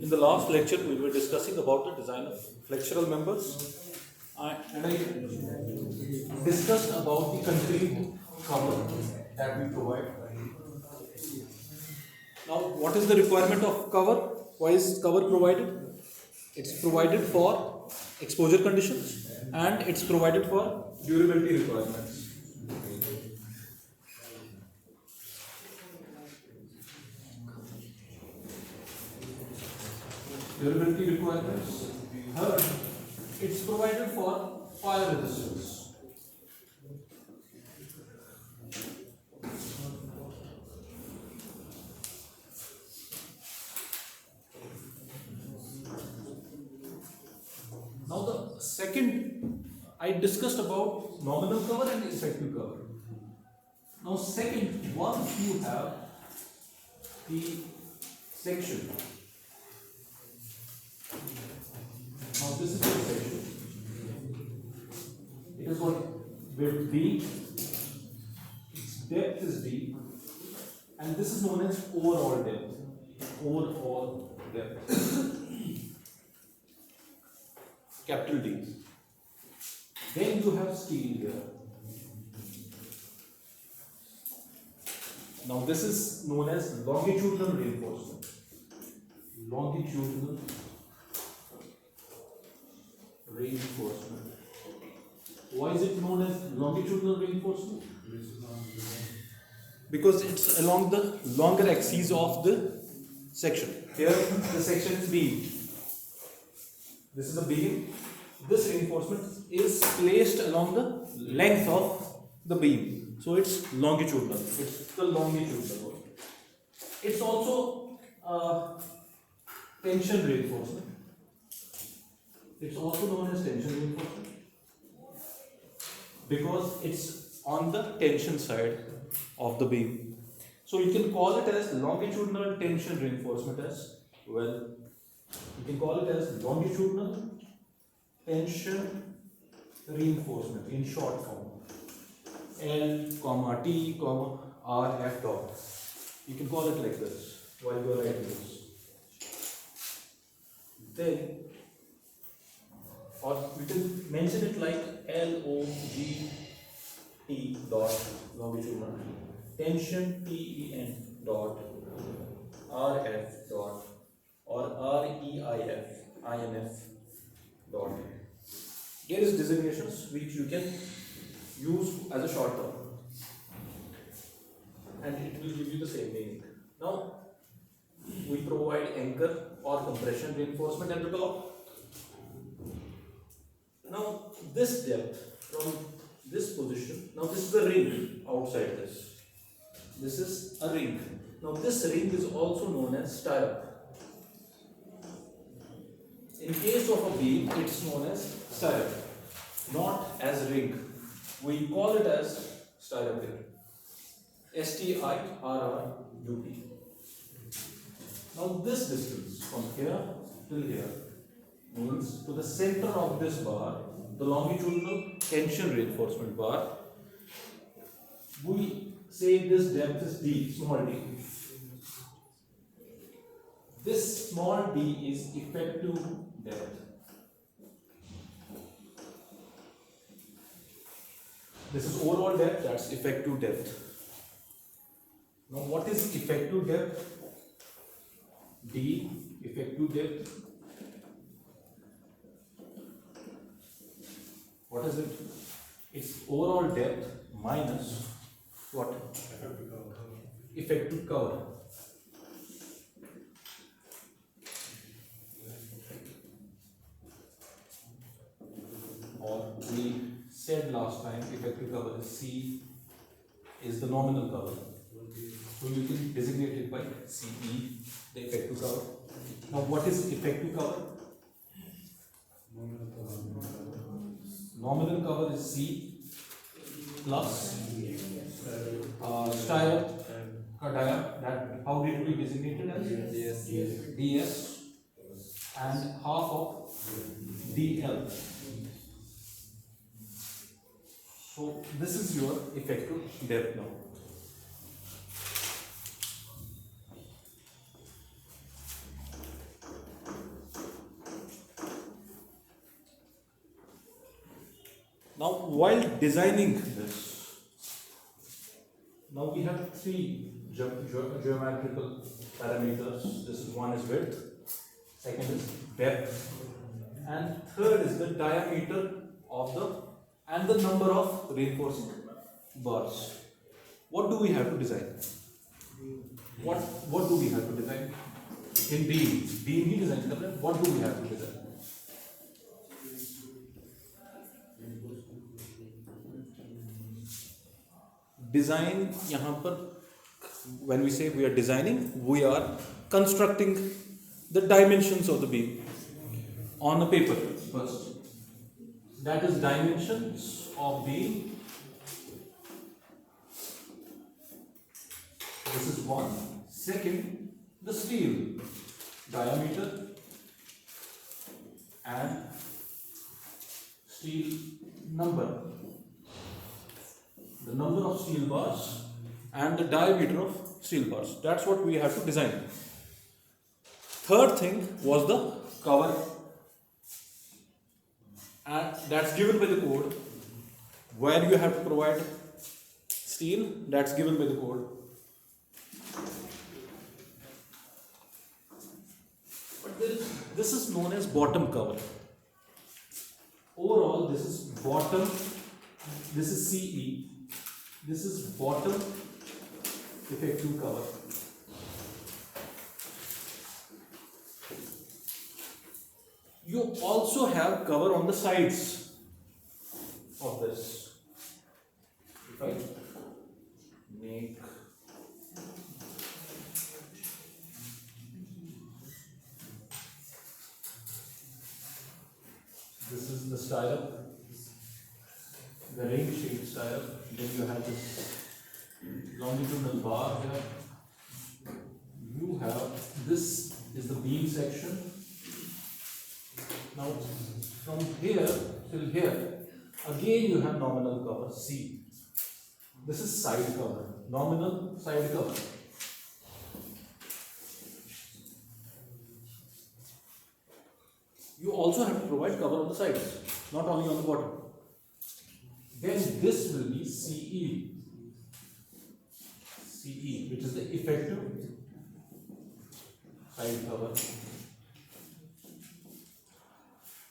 In the last lecture, we were discussing about the design of flexural members, and I discussed about the concrete cover that we provide. Now, what is the requirement of cover? Why is cover provided? It's provided for exposure conditions and it's provided for durability requirements. Durability requirements. Third, it's provided for fire resistance. Now the second, I discussed about nominal cover and effective cover. Now second, once you have the section. Now this is the section. It is got width D, its depth is D, and this is known as overall depth. Overall depth. Capital D. Then you have steel here. Now this is known as longitudinal reinforcement. Longitudinal reinforcement. Why is it known as longitudinal reinforcement? Because it's along the longer axis of the section. Here the section is beam. This is a beam. This reinforcement is placed along the length of the beam. So it's longitudinal. It's the longitudinal one. It's also tension reinforcement. It's also known as tension reinforcement because it's on the tension side of the beam. So you can call it as longitudinal tension reinforcement as well. You can call it as longitudinal tension reinforcement in short form. L, T, R, F dot. You can call it like this while you are writing this. Then, or we can mention it like LOGT dot longitudinal tension TEN dot RF dot or INF dot. There is designations which you can use as a short term and it will give you the same meaning. Now we provide anchor or compression reinforcement at the top. Now this depth from this position, now this is the ring outside this. This is a ring. Now this ring is also known as stirrup. In case of a beam, it's known as stirrup, not as ring. We call it as stirrup here. STIRRUP. Now this distance from here till here means to the center of this bar, the longitudinal tension reinforcement bar, we say this depth is D, small d. This small d is effective depth. This is overall depth, that's effective depth. Now what is effective depth? D, effective depth. What is it? It's overall depth minus what? Effective cover. Or we said last time, effective cover is C is the nominal cover. So you can designate it by CE, the effective cover. Now what is effective cover? Nominal cover is C plus stirrup that how did we designate it as? DS and half of DL. So this is your effective depth now. Now, while designing this, now we have three geometrical parameters. This is one is width, second is depth, and third is the diameter of the and the number of reinforcing bars. What do we have to design? What do we have to design? In beam he design कर रहे हैं. What do we have to design? Design यहाँ पर when we say we are designing, we are constructing the dimensions of the beam on a paper first. That is dimensions of beam. This is one. Second, the steel diameter and steel number. The number of steel bars and the diameter of steel bars. That's what we have to design. Third thing was the cover, and that's given by the code. Where you have to provide steel, that's given by the code. But this is known as bottom cover. Overall, this is bottom. This is CE. This is bottom effective cover. You also have cover on the sides of this. If I make this is the stylo, the ring shaped stylo. Then you have this longitudinal bar here. You have this is the beam section. Now from here till here, again you have nominal cover C. This is side cover, nominal side cover. You also have to provide cover on the sides, not only on the bottom. Then this will be CE, which is the effective side cover.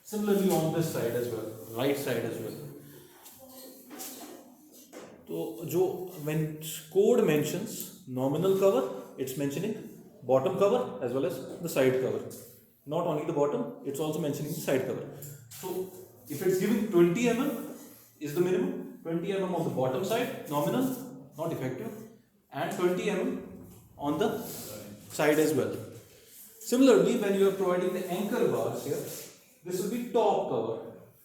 Similarly on this side as well, right side as well. So, when code mentions nominal cover, it's mentioning bottom cover as well as the side cover. Not only the bottom, it's also mentioning the side cover. So, if it's given 20 mm is the minimum, 20 mm on the bottom side, nominal, not effective, and 20 mm on the side as well. Similarly, when you are providing the anchor bars here, this will be top cover,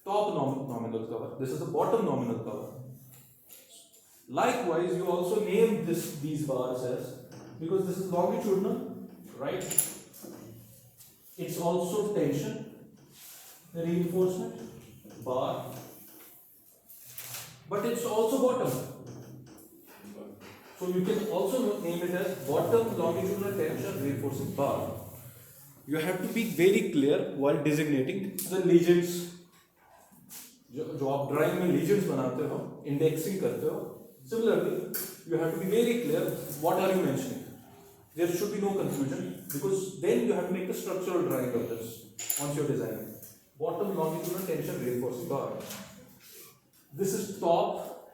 top nominal cover. This is the bottom nominal cover. Likewise, you also name these bars as, because this is longitudinal, right? It's also tension, the reinforcement bar, but it's also bottom. So you can also name it as bottom longitudinal tension reinforcing bar. You have to be very clear while designating the legends. जो आप drawing में legends बनाते हो, indexing करते हो. Similarly, you have to be very clear what are you mentioning. There should be no confusion, because then you have to make a structural drawing of this once you're designing. Bottom longitudinal tension reinforcing bar. This is top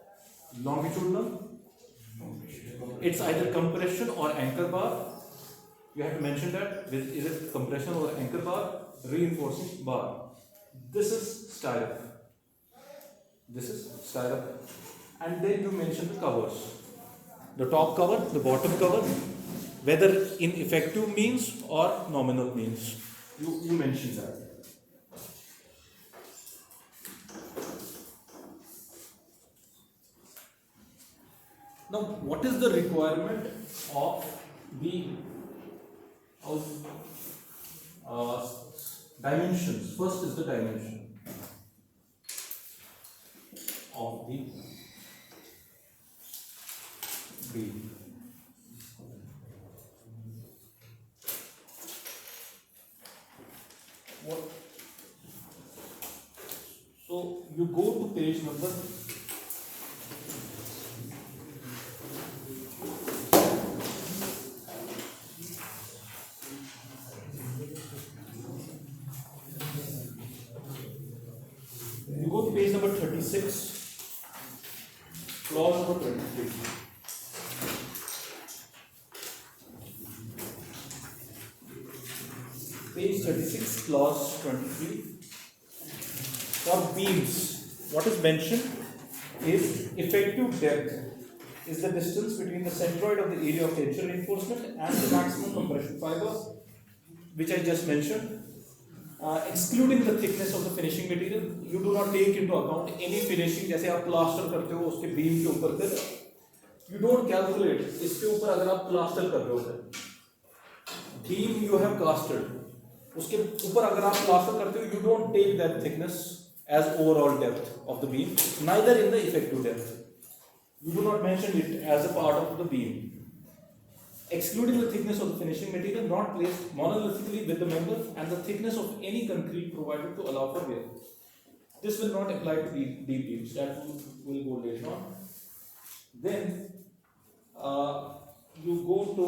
longitudinal. It's either compression or anchor bar. You have to mention that. Is it compression or anchor bar? Reinforcing bar. This is stirrup. This is stirrup. And then you mention the covers. The top cover, the bottom cover, whether in effective means or nominal means. You mention that. Now, what is the requirement of the dimensions? First is the dimension of the beam. So you go to page number 36, clause number 23. Page 36, clause 23. For beams, what is mentioned is effective depth is the distance between the centroid of the area of tension reinforcement and the maximum compression fiber, which I just mentioned. Excluding the thickness of the finishing material, you do not take into account any finishing. जैसे आप plaster करते हो उसके beam के ऊपर फिर you don't calculate इसके ऊपर अगर आप प्लास्टर कर रहे हो बीम you have casted उसके ऊपर अगर आप प्लास्टर करते हो you don't take that thickness as overall depth of the beam, neither in the effective depth. You do not mention it as a part of the beam. Excluding the thickness of the finishing material not placed monolithically with the member and the thickness of any concrete provided to allow for wear. This will not apply to deep beams, that will go later on. Then you go to